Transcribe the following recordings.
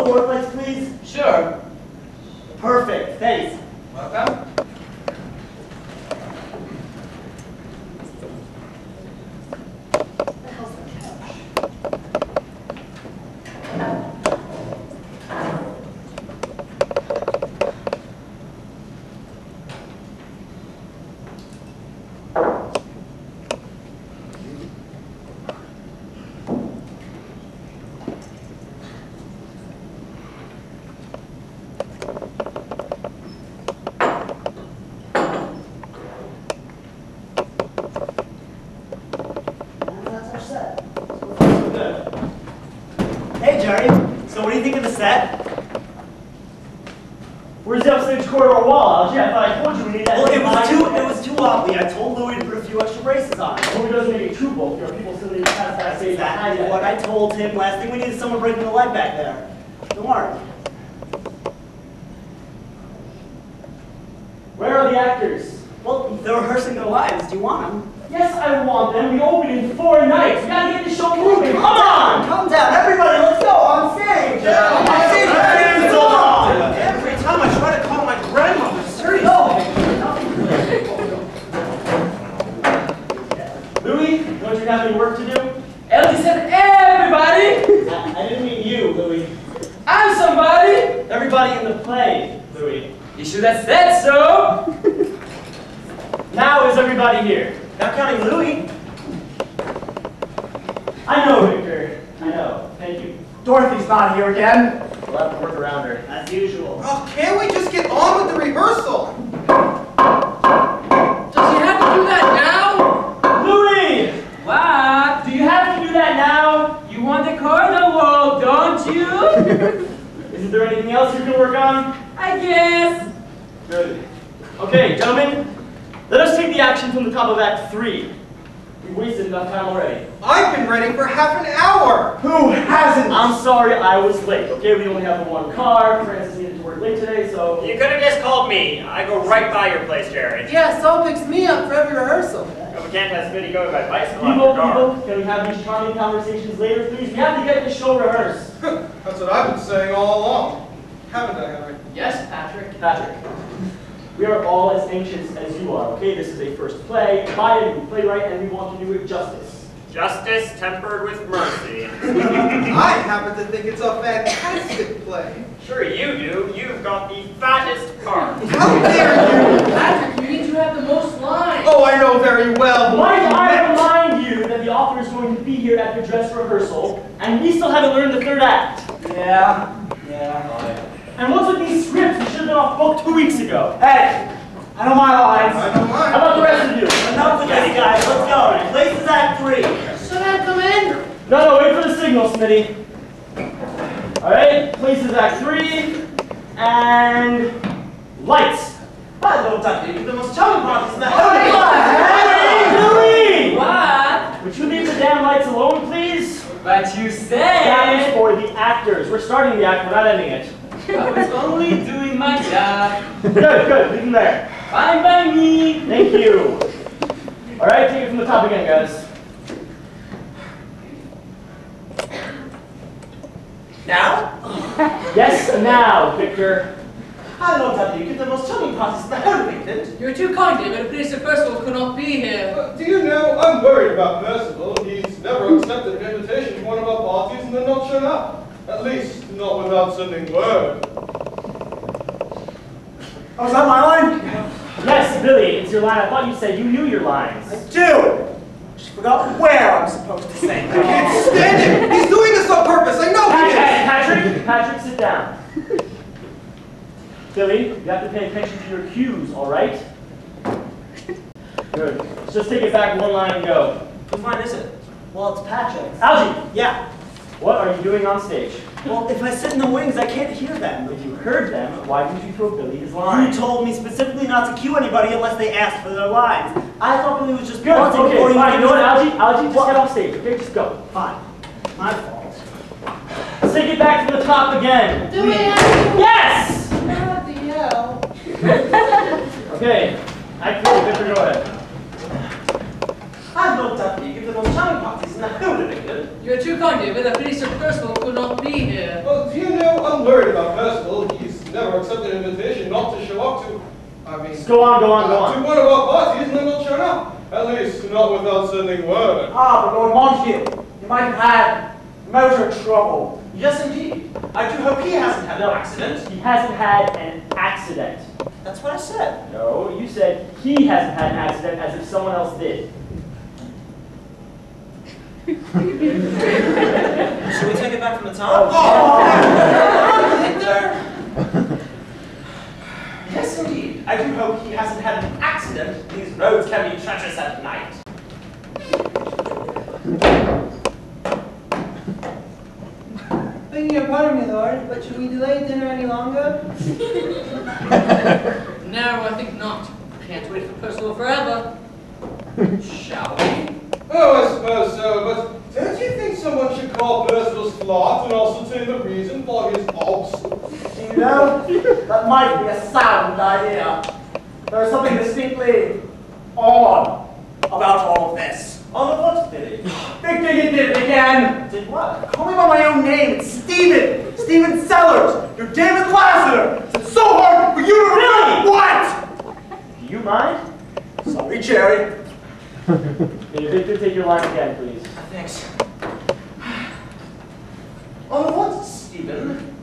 the work lights, please? Sure. Perfect, thanks. Welcome. Hey Jerry, so what do you think of the set? Where's the upstage corridor wall, Algie? I thought I told you we needed that. Well, it was too wobbly. I told Louie to put a few extra braces on. Louie doesn't make it too bulky, or people still need to pass that say Exactly what I told him. Last thing we need is someone breaking the leg back there. Don't worry. Where are the actors? Well, they're rehearsing their lines. Do you want them? Yes, I want them. We open in 4 nights. We gotta get this show moving. Come on! Calm down, everybody. Let's go on stage. On stage. Come on. Every time I try to call my grandmother, seriously. Louie, don't you have any work to do? Elsie said everybody! I didn't mean you, Louie. I'm somebody! Everybody in the play, Louie. You should have said so! Now is everybody here? Not counting Louie. I know, Victor. I know. Thank you. Dorothy's not here again. We'll have to work around her. As usual. Oh, can't we just get on with the rehearsal? Does he have to do that now? Louie! What? Do you have to do that now? You want the corner wall, don't you? Isn't there anything else you can work on? I guess. Good. Okay, gentlemen, let us take the action from the top of Act 3. We've wasted enough time already. I've been ready for half an hour. Who hasn't? I'm sorry I was late, okay? We only have the one car. Francis needed to work late today, so... You could have just called me. I go right by your place, Jared. Yeah, Saul picks me up for every rehearsal. No, we can't have Smitty go by bicycle after People, dark. can we have these charming conversations later, please? We have to get this show rehearsed. That's what I've been saying all along. Haven't I, Henry? Yes, Patrick. Patrick, we are all as anxious as you are, okay? This is a first play, by a new playwright, and we want to do it justice. Justice tempered with mercy. I happen to think it's a fantastic play. Sure you do. You've got the fattest part. How dare you? Patrick, you need to have the most lines. Oh, I know very well. Might I remind you that the author is going to be here at the dress rehearsal, and we still haven't learned the third act. Yeah. And what's with these scripts? We should have been off book 2 weeks ago. Hey, I know my lines. I don't How mind. about the rest of you? Enough with this, guys. Let's go. Places Act 3. Should I come in? No, wait for the signal, Smitty. All right, places Act 3, and lights. Hello, Dr. You're the most charming part in the Hey, Louie! What? Would you leave the damn lights alone, please? But you That is said for the actors. We're starting the act, we're not ending it. I was only doing my job. Good, leave them there. Fine by me. Thank you. All right, take it from the top again, guys. Now? Yes, now, Victor. Hello, Dr. You're the most charming part in the whole weekend. You're too kind, David. Producer Percival could not be here. Do you know, I'm worried about Percival. He's never accepted an invitation to one of our parties and then not shown up. At least, not without sending word. Oh, is that my line? Yes, Billy, it's your line. I thought you said you knew your lines. I do. Just forgot where I'm supposed to say I can't stand him! He's doing this on purpose! I know he is! Patrick, sit down. Billy, you have to pay attention to your cues, all right? Good. Let's just take it back one line and go. Whose line is it? Well, it's Patrick's. Algie, Yeah. what are you doing on stage? Well, if I sit in the wings, I can't hear them. If you heard them, why didn't you throw Billy his line? You told me specifically not to cue anybody unless they asked for their lines. I thought Billy was just Good, buzzing okay, before fine. You know what, could- Algie, just get off stage, okay? Just go. Fine. My fault. Let's take it back to the top again. Do we have to? Yes! I have to yell. Okay, Act 3, Victor, go ahead. I've looked up you give the most charming parties in the whole of England. You're too kind, David. The producer Percival could not be here. Well, do you know, I'm worried about Percival. He's never accepted an invitation not to show up to, Go on. to one of our parties and then not shown up. At least, not without sending word. Ah, but Lord Montague, you might have had motor trouble. Yes, indeed. I do hope he hasn't had an accident. He hasn't had an accident. That's what I said. No, you said he hasn't had an accident as if someone else did. Should we take it back from the top? Victor! Yes, indeed. I do hope he hasn't had an accident. These roads can be treacherous at night. Begging your pardon, my lord, but should we delay dinner any longer? No, I think not. Can't wait for Percival forever. Shall we? Oh, I suppose so, but don't you think someone should call Percival's flat and also ascertain the reason for his absence? You know, that might be a sound idea. There's something distinctly odd about all of this. On the what, Billy? Victor, you did it again. Did what? Call me by my own name. It's Stephen. Stephen Sellers. You're David Lassiter. It's so hard for you to remember. What? Do you mind? Sorry, Jerry. Hey, Victor, take your line again, please. Thanks. On the what, Stephen?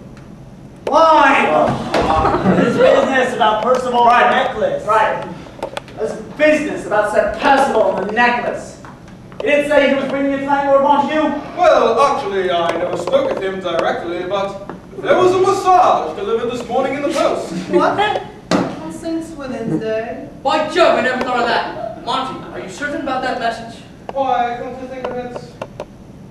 Line. This business about Percival and the necklace. Right. This business about Sir Percival and the necklace. You didn't say he was bringing it tonight, Lord Montague? Well, actually, I never spoke with him directly, but there was a massage delivered this morning in the post. What? On St. Swithin's Day? By Jove, I never thought of that. Monty, are you certain about that message? Why, come to think of it,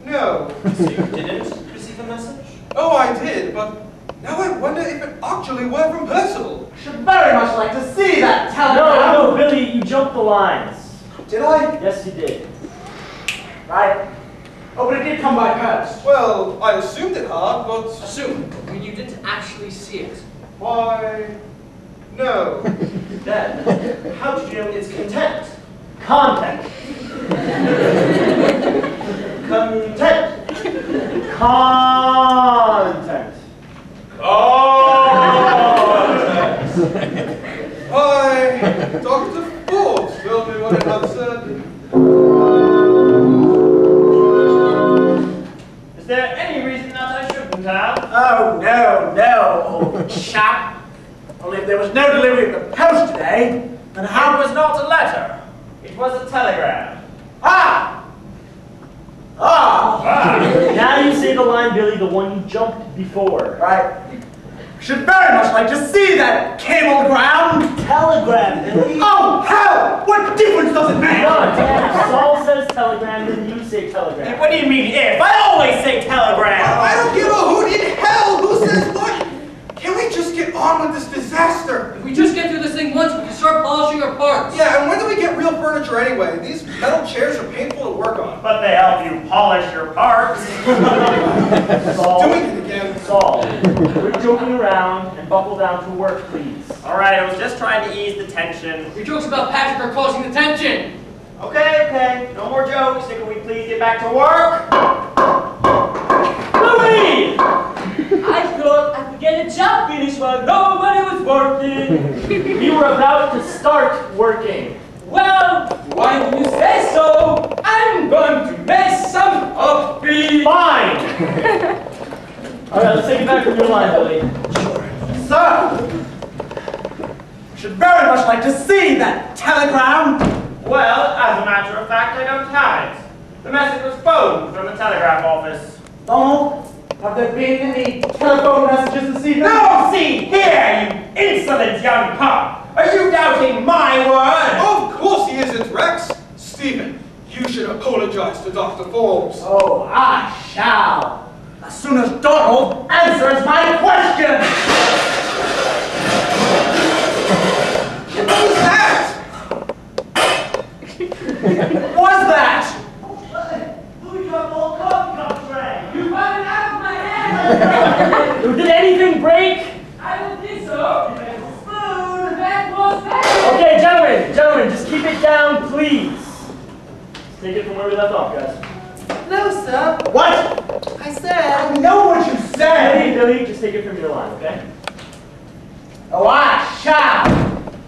no. So you didn't receive a message? Oh, I did, but now I wonder if it actually were from Percival. Should very much like to see that telegram. No, Billy, you jumped the lines. Did I? Yes, you did. Right. Oh, but it did come by post. Well, I assumed it had, but Assume. I mean, you didn't actually see it. why, no. Then, how did you know it's content? Content. Content. Content. Why, Dr. Forbes told me what it had said. Is there any reason that I shouldn't have? Oh, no, old chap. Only if there was no delivery of the post today, then how It was not a letter. It was a telegram. Ah! Now you say the line, Billy, the one you jumped before. Right. Should very much like to see that cablegram. Telegram, Billy. Oh, hell! What difference does it make? No, damn. Saul says telegram, then you say telegram. What do you mean if? I always say telegram. I don't give a hoot in hell who says what. Can we just get on with this disaster? If we just get through this thing once, we can start polishing our parts. Yeah, and when do we get real furniture anyway? These metal chairs are painful to work on. But they help you polish your parts. Saul, Doing it again. Saul, quit joking around and buckle down to work, please. All right, I was just trying to ease the tension. Your jokes about Patrick are causing the tension. Okay. No more jokes. Can we please get back to work? Louis! I thought I could get a job finished while nobody was working. We were about to start working. Well, why do you say so? I'm going to make some coffee. Fine! Alright, let's take it back from your line, Billy. Sir! Should very much like to see that telegram. Well, as a matter of fact, I don't have it. The message was phoned from the telegraph office. Donald, have there been any telephone messages this evening? No, see here, you insolent young pup! Are you doubting my word? Of course he isn't, Rex. Stephen, you should apologize to Dr. Forbes. Oh, I shall. As soon as Donald answers my question. What was that? What's that? Louis dropped all coffee cup tray. You got it out of my hand. Did anything break? I don't think so. That was bad. Okay, gentlemen, just keep it down, please. Let's take it from where we left off, guys. No, sir. What? I said. I know what you said! Billy, just take it from your line, okay? Oh, I shall!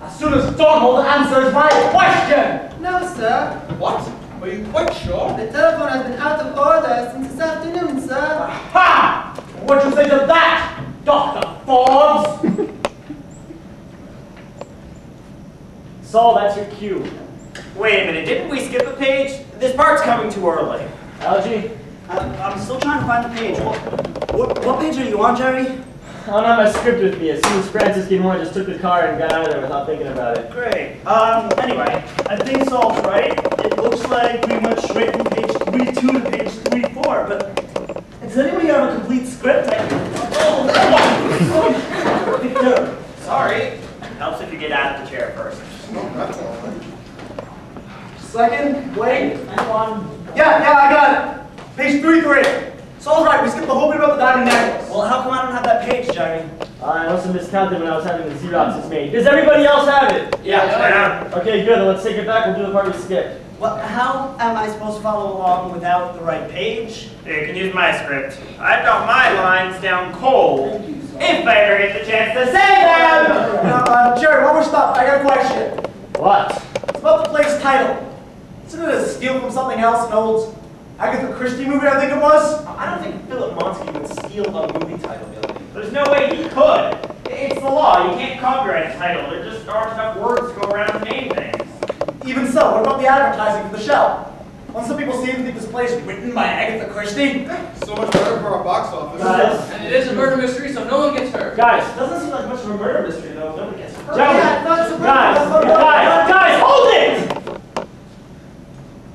As soon as Donald answers my question! No, sir. What? Are you quite sure? The telephone has been out of order since this afternoon, sir. Ha! What'd you say to that, Dr. Forbes? Saul, that's your cue. Wait a minute, didn't we skip a page? This part's coming too early. Algie? I'm still trying to find the page. What page are you on, Jerry? I don't have my script with me. As soon as Francis came on, I just took the car and got out of there without thinking about it. Great. Anyway, I think Saul's right. It looks like we went straight from page 3.2 to page 3.4, but does anybody have a complete script? Victor. Sorry. Helps if you get out of the chair first. Second, wait. Anyone? Yeah, I got it. Page 3.3. Saul's right, we skipped the whole bit about the diamond necklace. Well, how come I don't have that page, Jerry? I must have miscounted when I was having the Xeroxes made. Does everybody else have it? Yeah. Okay, good. Then let's take it back. We'll do the part we skipped. Well, how am I supposed to follow along without the right page? You can use my script. I've got my lines down cold. If I ever get the chance to say them! Jerry, while we're stopped, I got a question. What? It's about the play's title. Isn't it a steal from something else, an old Agatha Christie movie, I think it was? I don't think Philip Montague would steal a movie title, Billy. There's no way he could. It's the law. You can't copyright a title. There just aren't enough words to go around to name things. Even so, what about the advertising for the show? Won't some people see it and think this play is written by Agatha Christie? So much better for our box office. Guys? And it is a murder mystery, so no one gets hurt. Guys? Doesn't seem like much of a murder mystery, though. Nobody gets hurt. Gentlemen! Guys, hold it!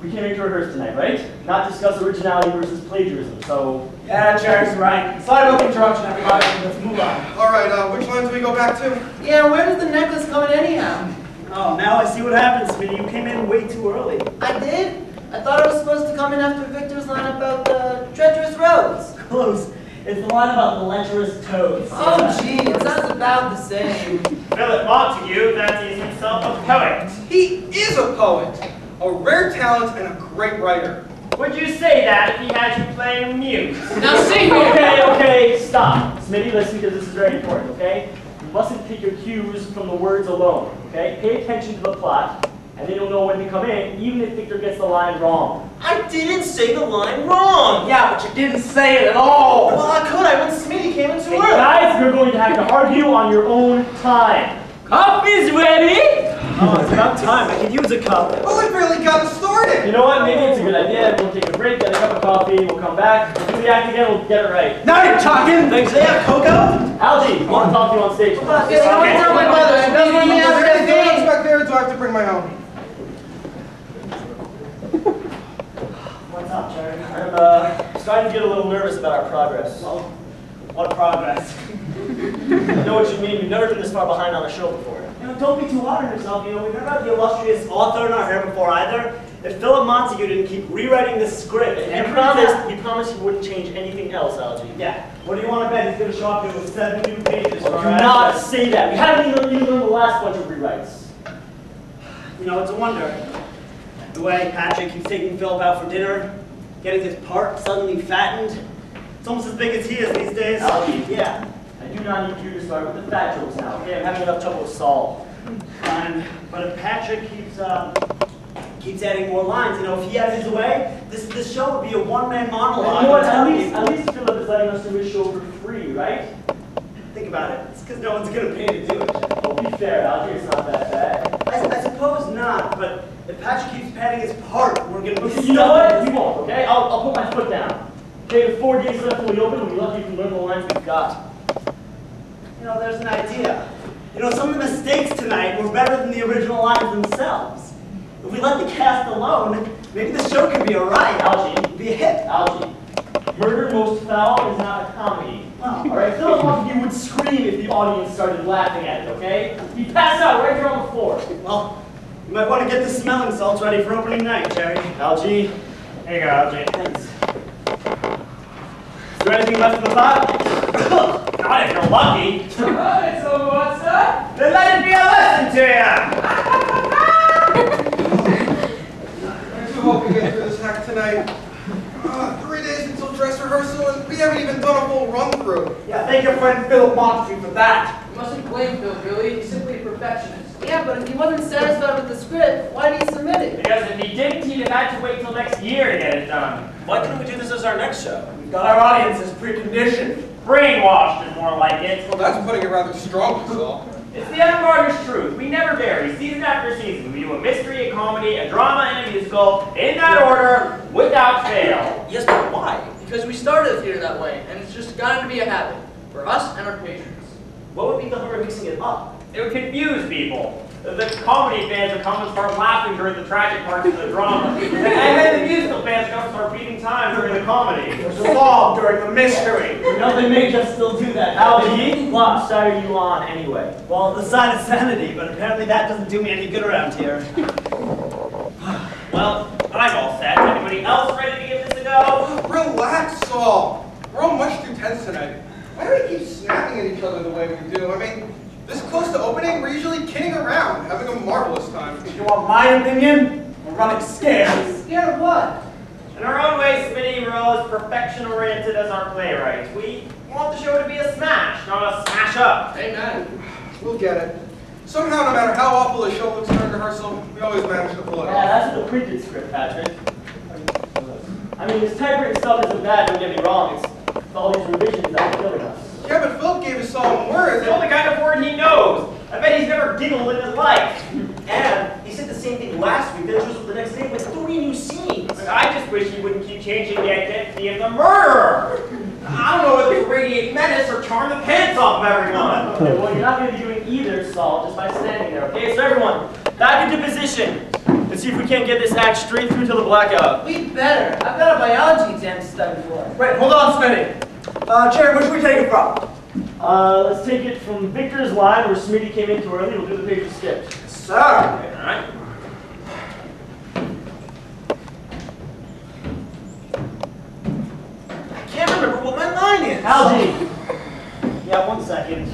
We came here to rehearse tonight, right? Not discuss originality versus plagiarism, so... Yeah, Jerry's right. Sorry about the interruption, everybody. Let's move on. All right, which line do we go back to? Yeah, where does the necklace come in anyhow? Oh, now I see what happens, Smitty. You came in way too early. I did? I thought I was supposed to come in after Victor's line about the treacherous roads. Close. It's the line about the lecherous toads. Oh, gee, it sounds about the same. Philip Montague fancies himself a poet. He is a poet, a rare talent and a great writer. Would you say that if he had you playing mute? Now see here! Okay, stop. Smitty, listen, because this is very important, okay? You mustn't take your cues from the words alone, okay? Pay attention to the plot, and then you'll know when to come in, even if Victor gets the line wrong. I didn't say the line wrong. Yeah, but you didn't say it at all. Well, I could. I when Smitty came in too Hey, early. guys, you're going to have to argue on your own time. Coffee's ready! Oh, it's about time. I could use a cup. Oh, we barely got started. You know what? Maybe it's a good idea. We'll take a break, get a cup of coffee, we'll come back, we'll do the act again, we'll get it right. Now you're talking. Thanks. Yeah, Coco. Algie, I want to talk to you on stage. Billy, I want to tell my mother. She doesn't let me have Is there anything caffeine. back there, or do I have to bring my own? What's up, Jerry? I'm starting to get a little nervous about our progress. Well, what progress? I know what you mean. We've never been this far behind on a show before. You know, don't be too hard on yourself. You know, we've never had the illustrious author in our hair before either. If Philip Montague didn't keep rewriting the script, And he promised he wouldn't change anything else, Algie. Yeah. What do you want to bet he's going to show up here with 7 new pages? Do not say that. We haven't even learned the last bunch of rewrites. You know, it's a wonder. The way Patrick keeps taking Philip out for dinner, getting his part suddenly fattened. It's almost as big as he is these days. Algie. Yeah. I do not need you to start with the fat jokes now, okay? I'm having enough trouble with Saul. Fine. But if Patrick keeps adding more lines, you know, if he had his way, this show would be a one-man monologue. You know what? At least Philip is letting us do his show for free, right? Think about it. It's because no one's going to pay to do it. Oh, be fair, Algie. It's not that bad. I suppose not, but if Patrick keeps padding his part, we're going to be Okay, stuck. you know what? We won't, okay? I'll put my foot down. Okay, with 4 days left when we open, we'll be lucky if we learn the lines we've got. You know, there's an idea. You know, some of the mistakes tonight were better than the original lines themselves. If we let the cast alone, maybe the show could be alright. Algie. Be a hit. Algie. Murder Most Foul is not a comedy. Wow. Alright, Philip Montague would scream if the audience started laughing at it, okay? He'd pass out right here on the floor. Well, you might want to get the smelling salts ready for opening night, Jerry. Algie. Here you go, Algie. Thanks. Is there anything left in the pot? Not if you're lucky. Alright, so what's up? Then let it be a lesson to you. I do hope we get through this hack tonight. 3 days until dress rehearsal, and we haven't even done a full run-through. Yeah, thank your friend Philip Montague for that. You mustn't blame Phil, Billy. He's simply a perfectionist. Yeah, but if he wasn't satisfied with the script, why did he submit it? Because if he didn't, he'd have had to wait till next year to get it done. Why couldn't we do this as our next show? We've got our audience as preconditioned. Brainwashed is more like it. Well, that's putting it rather strong, Saul. It's the unvarnished truth. We never vary, season after season. We do a mystery, a comedy, a drama, and a musical, in that order, without fail. Yes, but why? Because we started the theater that way, and it's just gotten to be a habit for us and our patrons. What would be the harm of mixing it up? It would confuse people. The comedy fans would come and start laughing during the tragic parts of the drama. And then the musical fans would come and start beating time during the comedy. There's a solve during the mystery. You know, they may just still do that. Algie, what side are you on anyway? Well, the side of sanity, but apparently that doesn't do me any good around here. Well, I'm all set. Anybody else ready to give this a go? Relax, Saul. We're all much too tense tonight. Why do we keep snapping at each other the way we do? I mean, this close to opening, we're usually kidding around, having a marvelous time. If you want my opinion, we're running scared. Scared of what? In our own way, Smitty and we're all as perfection-oriented as our playwrights. We want the show to be a smash, not a smash up. Amen. We'll get it. Somehow, no matter how awful a show looks during rehearsal, we always manage to pull it Yeah, off. that's the printed script, Patrick. I mean, this typewritten stuff isn't bad, don't get me wrong. It's all these revisions that are killing us. Yeah, but Philip gave us some words. It's the only kind of word he knows. I bet he's never giggled in his life. And he said the same thing last week, then chose up the next day with 3 new scenes. But I just wish he wouldn't keep changing the identity of the murderer. I don't know whether to radiate menace or charm the pants off of everyone. Okay, well, you're not going to be doing either, Saul, just by standing there. Okay, so everyone, back into position. Let's see if we can't get this act straight through till the blackout. We better. I've got a biology exam to study for. Wait, hold on, Smitty. Jerry, where should we take it from? Let's take it from Victor's line where Smitty came in too early. We'll do the page skipped. Sir. All right. I can't remember what my line is. Algie! Yeah, 1 second.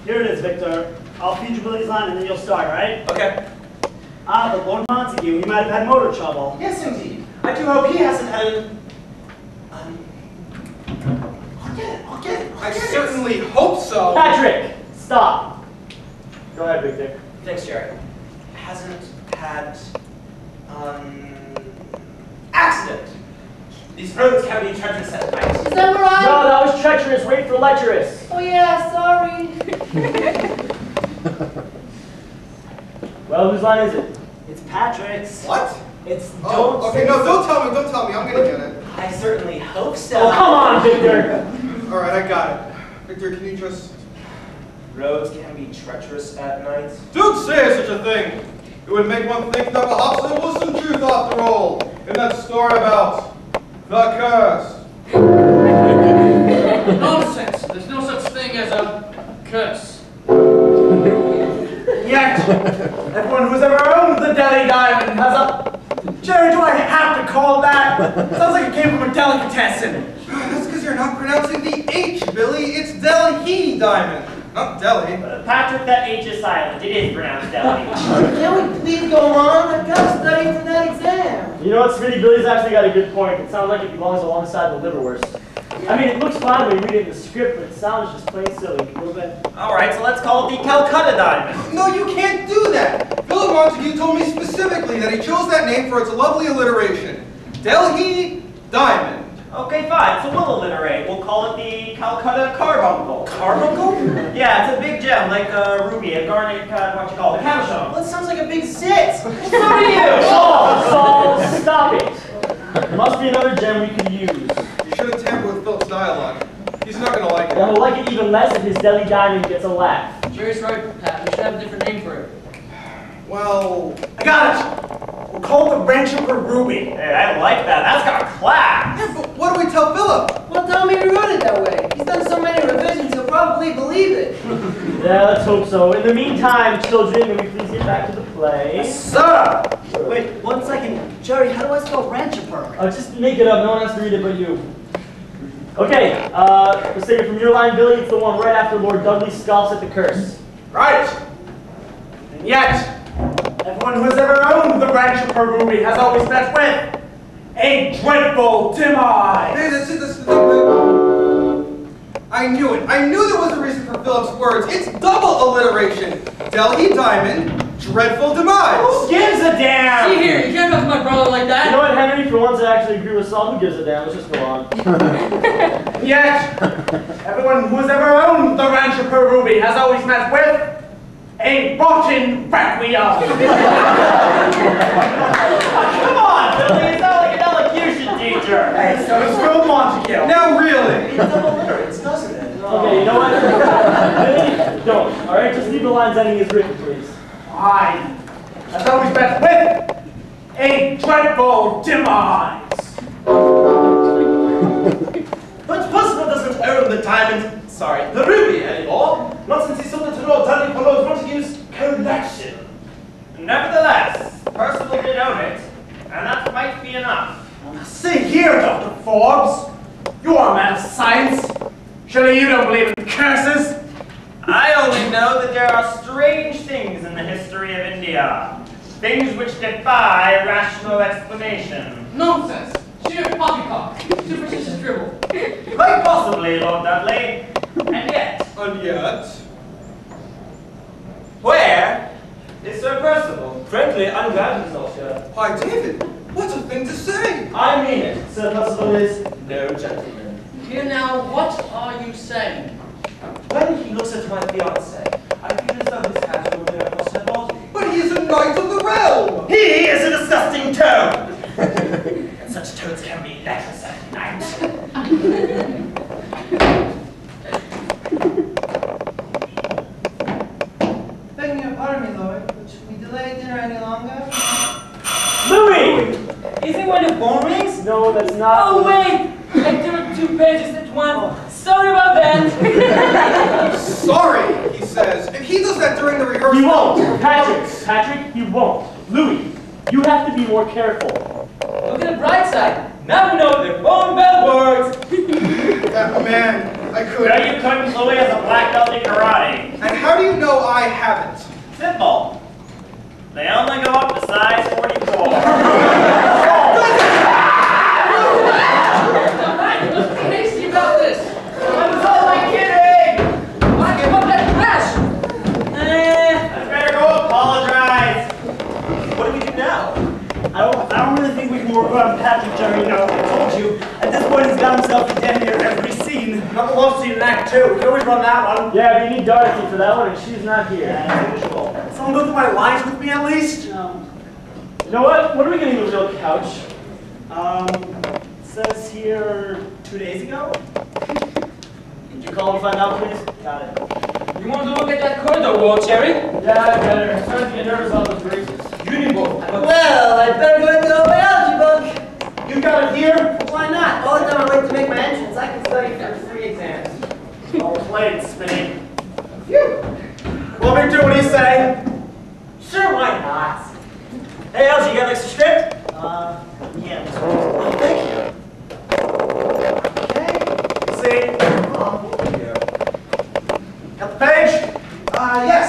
Here it is, Victor. I'll feed you Billy's line and then you'll start, right? Okay. But Lord Montague, he might have had motor trouble. Yes, indeed. I do hope he hasn't had an... I'll get it. I certainly hope so. Patrick! Stop! Go ahead, Victor. Thanks, Jerry. Hasn't had accident. These roads can be treacherous at night. Is that where No, I... that was treacherous. Wait for lecherous. Oh yeah, sorry. Well, whose line is it? It's Patrick's. What? It's Oh, okay, no, don't tell me, I'm gonna get it. I certainly hope so. Oh, come on, Victor! All right, I got it. Victor, can you just... Roads can be treacherous at night. Don't say such a thing! It would make one think that perhaps there was some truth after all in that story about the curse. Nonsense. There's no such thing as a curse. Yet, everyone who's ever owned the Delhi Diamond has a... Jerry, do I have to call that? Sounds like it came from a delicatessen. That's because you're not pronouncing the H, Billy. It's Delhi Diamond, not Delhi. Patrick, that H is silent. It is pronounced Delhi. Can we please go on? I've got to study for that exam. You know what, Smitty? Billy's actually got a good point. It sounds like it belongs alongside the liverwurst. I mean, it looks fine when you read it in the script, but it sounds just plain silly. A little bit. All right, so let's call it the Calcutta Diamond. No, you can't do that. Philip Montague told me specifically that he chose that name for its lovely alliteration. Delhi Diamond. Okay, fine. So we'll alliterate. We'll call it the Calcutta Carbuncle. Carbuncle? Yeah, it's a big gem, like a ruby, a garnet, what you call it, a cabochon. Well, it sounds like a big zit. So do you! Saul, stop it! There must be another gem we could use. You shouldn't tamper with Philip's dialogue. He's not gonna like it. And we'll like it even less if his Delhi Diamond gets a laugh. Jerry's right, Pat. We should have a different name for it. Well, I got it. We'll call it the Rancho per Ruby. Hey, I like that. That's got class. yeah, but what do we tell Philip? Well, tell me we wrote it that way. He's done so many revisions, he'll probably believe it. Yeah, let's hope so. In the meantime, children, may we please get back to the play? Sir! Wait, 1 second. Jerry, how do I spell Ranchaper? Just make it up. No one has to read it but you. Okay, let's take it from your line, Billy. It's the one right after Lord Dudley scoffs at the curse. Right. And yet, everyone Everyone who has ever owned the ranch of Peruvi has always met with a dreadful demise. Hey, I knew it. I knew there was a reason for Philip's words. It's double alliteration. Delhi Diamond, dreadful demise. Who gives a damn? See here, you can't talk to my brother like that. You know what, Henry? For once, I actually agree with Saul. Who gives a damn? Let's just go on. Yet, everyone who has ever owned the ranch of Peruvi has always met with a rotten requiem. Come on, Billy. It's not like an elocution teacher. Hey, so is Phil Montague. Now really. It's double literates, doesn't it? Okay, you know what? Billy, don't. All right, just leave the lines ending as written, please. Fine. Has always met with a dreadful demise. But Percival doesn't own the the ruby anymore. Not since he sold it to Lord Dudley for Lord Montague's collection. Nevertheless, Percival did own it, and that might be enough. See here, Dr. Forbes. You are a man of science. Surely you don't believe in curses? I only know that there are strange things in the history of India. Things which defy rational explanation. Nonsense. Sheer poppycock. Superstitious dribble. Quite possibly, Lord Dudley. And yet, where is Sir Percival? Frankly, I'm glad he's not here. Why, David, what a thing to say. I mean it. Sir Percival is no gentleman. Here now, what are you saying? When he looks at my fiancée, I feel as though his hands will go across her body. But he is a knight of the realm. He is a disgusting toad! And such toads can be leprous at night. Begging your pardon, my lord, but should we delay dinner any longer? Louis! Is it one of phone rings? No, that's not. Oh, wait! I turned 2 pages at once. Sorry about that. Sorry, he says. If he does that during the rehearsal... He won't. Patrick, he won't. Louis, you have to be more careful. Look at the bright side. Now we know the phone bell works. Man, I No, couldn't. you couldn't. Louis has a black belt in karate. And how do you know I haven't? Simple. They only go up to size 44. What's hasty about this? I was only kidding. Why give up that trash? I better go apologize. What do we do now? I don't really think we can work on Patrick, Jerry. No, I told you. At this point, he's got himself to damn near every scene. Not the love scene in Act 2. We can always run that one. Yeah, but you need Dorothy for that one, and she's not here. As usual. Someone go through my lines with me at least? No. You know what? What are we getting a real couch? It says here 2 days ago. Could you call and find out, please? Got it. You want to look at that corridor wall, Cherry? Yeah, I better. I'm starting to get nervous about those braces. Uniform. Well, I'd better go into the biology book. You got it here? Why not? All the time I wait to make my entrance, I can study for 3 exams. Well played, Spinny. Phew! Well, Victor, what do you say? Sure, why not? Hey, Elsie, you got an extra script? Yeah. Oh, thank you. Okay. See? Got the page? Yes.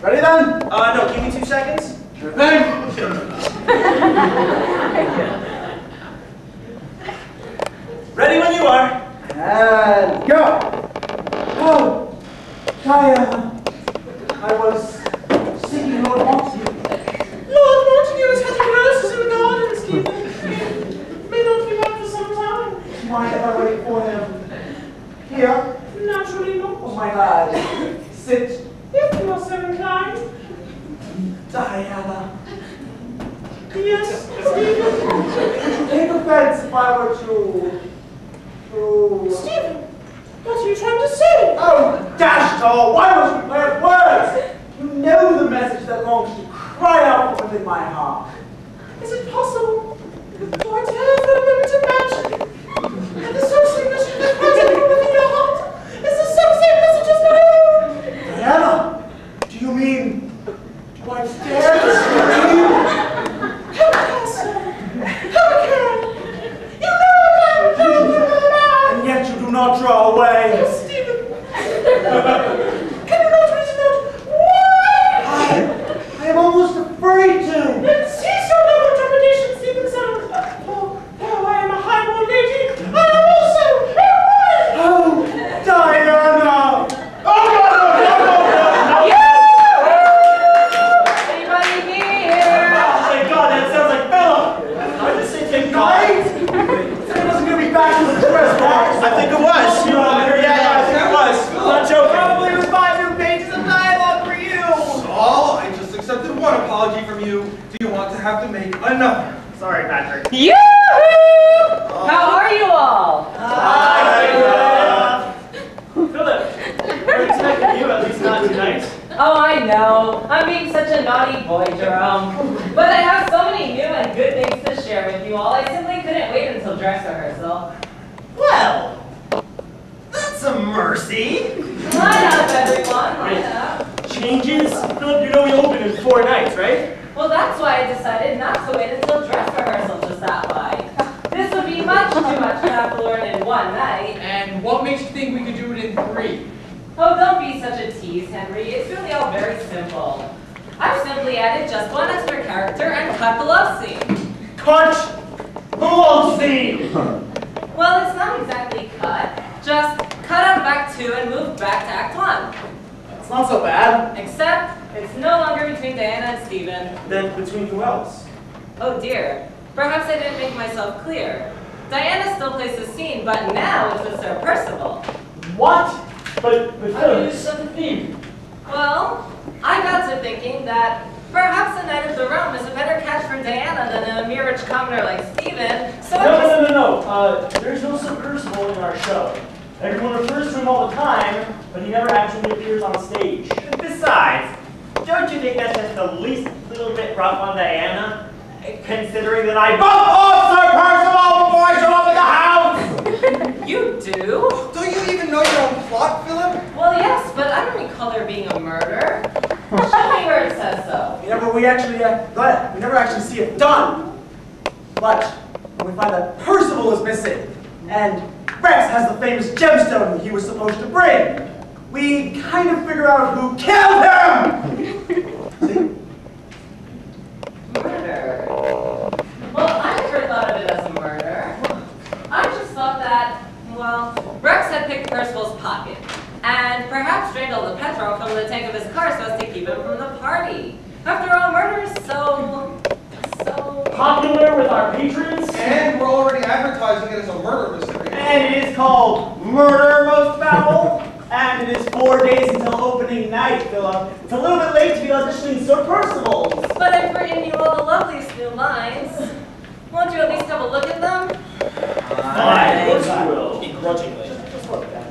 Ready then? No, give me 2 seconds. Sure thing. Ready when you are. And go. Oh, I was seeking Lord Montague. Lord Montague has had grasses in the garden, Stephen. May not be back for some time. Do you mind if I wait for him? Here? Naturally not. Oh my God. Sit. If you are so inclined. Diana. Yes, Stephen. Take offense if I were to... Stephen, what are you trying to say? Oh, dash it all! Why must we play with words? You know the message that longs to cry out from within my heart. Is it possible? Do I dare for a moment imagine? And the so same message that cries out from within your heart is the so same message as my own. Diana, do you mean... do I dare to scream? How can, sir? How can? You know I can't. And yet you do not draw away. Oh, Stephen. Can you not reason out why? I am almost afraid Sorry, Patrick. Yoo-hoo! How are you all? Hi, Philip, we're expecting you, at least not tonight. Oh, I know. I'm being such a naughty boy, Jerome. But I have so many new and good things to share with you all, I simply couldn't wait until dress rehearsal. Well, that's a mercy. Line up, everyone. Line up. Changes? Philip, you know we open in 4 nights, right? Well, that's why I decided not to wait until dress rehearsal to stop by. This would be much too much to have to learn in 1 night. And what makes you think we could do it in 3? Oh, don't be such a tease, Henry. It's really all very simple. I've simply added just 1 extra character and cut the love scene. Cut the love scene! Well, it's not exactly cut. Just cut out back 2 and move back to Act 1. It's not so bad. Except, it's no longer between Diana and Stephen. Then between who else? Oh dear. Perhaps I didn't make myself clear. Diana still plays the scene, but now it's with Sir Percival. What? But Philip, you set the theme. Well, I got to thinking that perhaps the Knight of the Realm is a better catch for Diana than a mere rich commoner like Stephen, so No. There's no Sir Percival in our show. Everyone refers to him all the time, but he never actually appears on stage. Besides, don't you think that's just the least little bit rough on Diana? Considering that I bump off Sir Percival before I show up at the house! You do? Don't you even know your own plot, Philip? Well, yes, but I don't recall there being a murder. Show me where it says so. We never actually see it done. But when we find that Percival is missing, and Rex has the famous gemstone he was supposed to bring, we kind of figure out who killed him! Murder? Well, I never thought of it as a murder. I just thought that, well, Rex had picked Percival's pocket, and perhaps drained all the petrol from the tank of his car so as to keep him from the party. After all, murder is so Popular with our patrons? And we're already advertising it as a murder mystery. And it is called Murder Most Foul. And it is 4 days until opening night, Philip. It's a little bit late to be auditioning Sir Percival. But I've written you all the loveliest new lines. Won't you at least have a look at them? Fine, of course I will. Begrudgingly. Just look at that.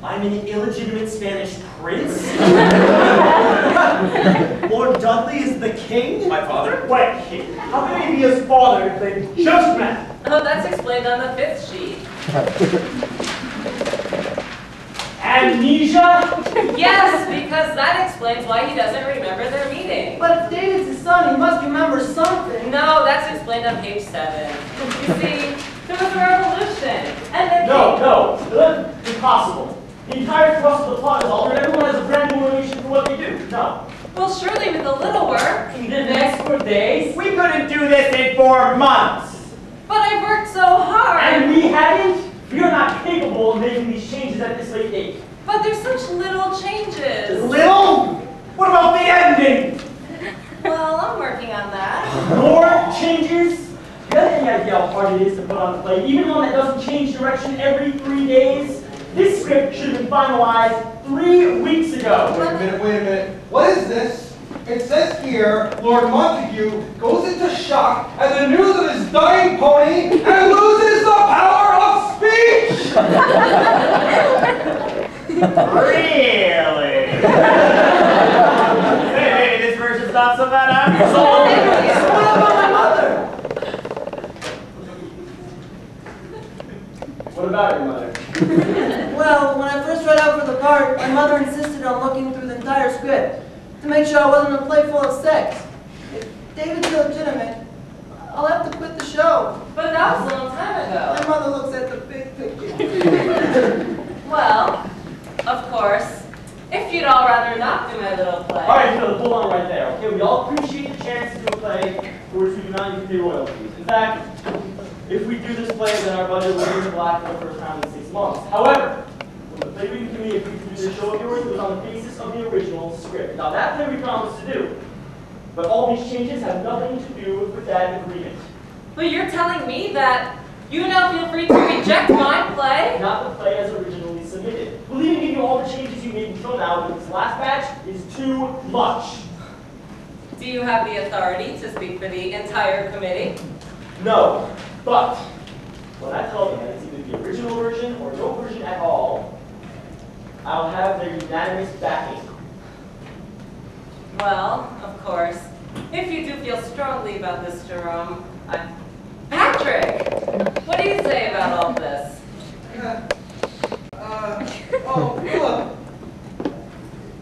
I'm an illegitimate Spanish prince? Lord Dudley is the king? My father? Wait, how can he be his father if they just met? Oh, that's explained on the 5th sheet. Amnesia? Yes, because that explains why he doesn't remember their meeting. But if David's his son, he must remember something. No, that's explained on page 7. You see, there was a revolution, and then No, that's impossible. The entire thrust of the plot is altered. Everyone has a brand new motivation for what they do. No. Well, surely with a little work. In the next 4 days? We couldn't do this in 4 months! But I worked so hard. And we hadn't? We are not capable of making these changes at this late date. But there's such little changes. Little? What about the ending? Well, I'm working on that. More changes? You have any idea how hard it is to put on a play, even one that doesn't change direction every 3 days? This script should have been finalized 3 weeks ago. Wait a minute. What is this? It says here, Lord Montague goes into shock at the news of his dying pony and loses the power of speech! Really? Maybe this version's not so bad after all. What about my mother? What about your mother? Well, when I first read out for the part, my mother insisted on looking through the entire script to make sure I wasn't a play full of sex. If David's illegitimate, I'll have to quit the show. But that was a long time ago. My mother looks at the big picture. Well, of course, if you'd all rather not do my little play. All right, Philip, hold on right there. Okay, we all appreciate the chance to do a play for which we do not need to pay royalties. In fact, if we do this play, then our budget will be in the black for the first time in 6 months. However, when the play reading committee agreed to do this show of yours, it was on the basis of the original script. Now, that play we promised to do, but all these changes have nothing to do with that agreement. But you're telling me that you now feel free to reject my play? Not the play as originally submitted. We'll even give you all the changes you see me until now, but this last batch is too much. Do you have the authority to speak for the entire committee? No, but when I tell them that it's either the original version or no version at all, I'll have their unanimous backing. Well, of course, if you do feel strongly about this, Jerome, Patrick, what do you say about all this? Oh, Philip.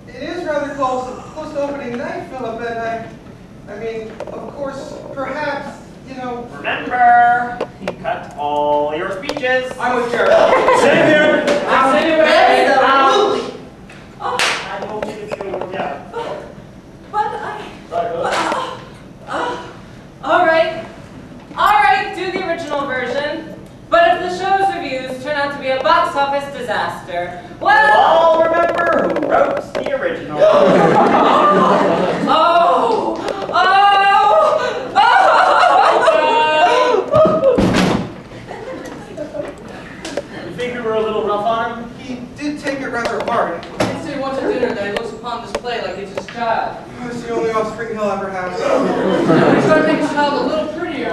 It is rather close to opening night, Philip, and I mean, of course, perhaps, you know. Remember, he cut all your speeches. I'm with Jared. Same here. Absolutely. I don't think it's going to work out. All right, do the original version. But if the show's reviews turn out to be a box office disaster, well... All remember who wrote the original. You think we were a little rough on him? He did take it rather hard. He didn't say once at dinner that he looks upon this play like it's his child. It's the only offspring he'll ever have. He's trying to make his child a little prettier.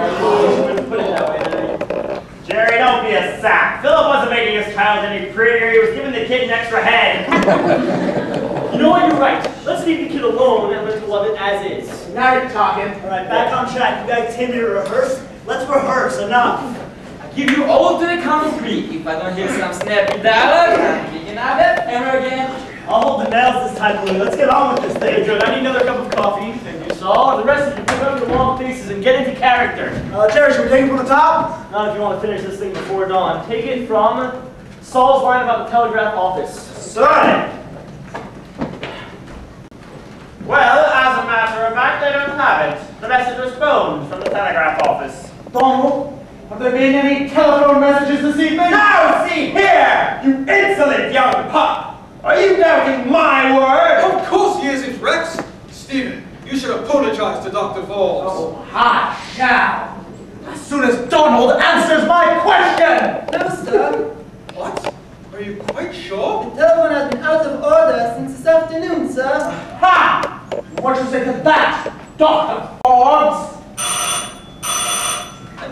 Put it that way, Jerry, don't be a sap. Philip wasn't making his child any prettier. He was giving the kid an extra head. You know what? You're right. Let's leave the kid alone and let's love it as is. Now you're talking. All right, back on track. You guys came here to rehearse. Let's rehearse. Enough. I give you all to the common Greek. If I don't hear some snappy dialogue, I'm picking up it, hammer again. I'll hold the nails this time, Louie. Let's get on with this Hey, thing. good. I need another cup of coffee. Thank you, Saul. The rest of you pick up your long faces and get into character. Jerry, should we take it from the top? Not if you want to finish this thing before dawn. Take it from Saul's line about the telegraph office. Son! Well, as a matter of fact, they don't have it. The message was phoned from the telegraph office. Donald, have there been any telephone messages this evening? Now, see here, you insolent young pup! Are you doubting my word? Of course he isn't, Rex. Stephen, you should apologize to Dr. Falls. Oh, I shall. As soon as Donald answers my question! No, sir. What? Are you quite sure? The telephone has been out of order since this afternoon, sir. Ha! What you say to that, Dr. Forbes?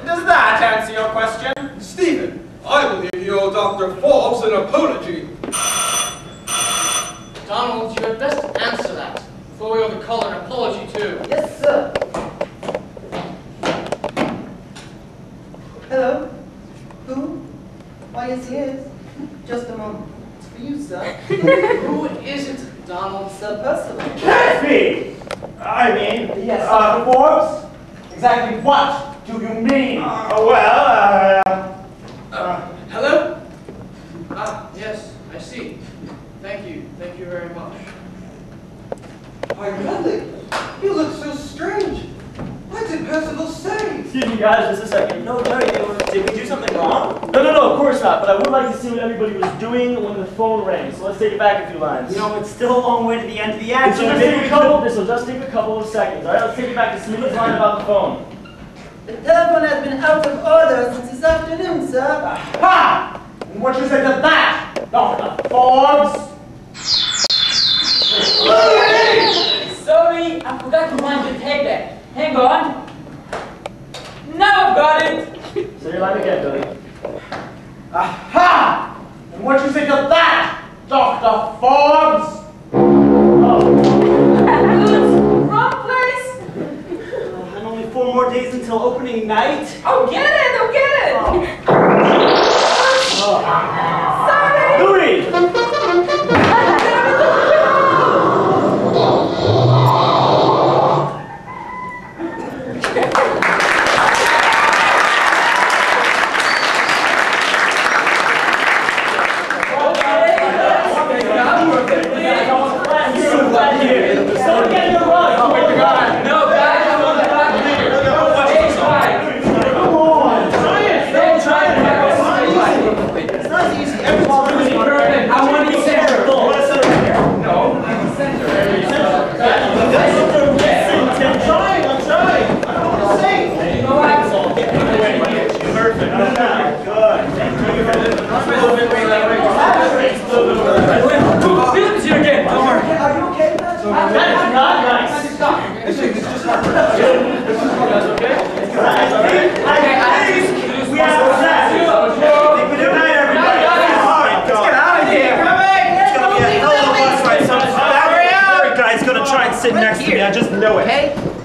Does that answer your question? Stephen, I believe you owe Dr. Forbes an apology. Donald, you had best answer that before we owe the caller an apology too. Yes, sir. Hello? Who? Why, yes, he is. Just a moment. It's for you, sir. Who is it, Donald? Sir Percival. Can't be! I mean, yes, Dr. Forbes? Exactly what do you mean? Hello? Ah, yes, I see. Thank you very much. Why, Dudley, you look so strange. What did Percival say? Excuse me, guys, just a second. No, Jerry, did we do something wrong? No, of course not. But I would like to see what everybody was doing when the phone rang. So let's take it back a few lines. You know, it's still a long way to the end of the act. This will just take a couple of seconds. All right, let's take it back to Smitty's line about the phone. The telephone has been out of order since this afternoon, sir. Ha! And what you say to that, Dr. Forbes? Sorry, I forgot to wind the tape back. Hang on. Now I've got it. Say your line again, Billy. Aha! And what you say to that, Dr. Forbes? Wrong place. And only 4 more days until opening night. Oh, get it. Sorry. Louis! Someone get in your rug. No, guys, I'm on the back here. Hey, guys. Come on. sitting right next to me. here. I just know it. Okay?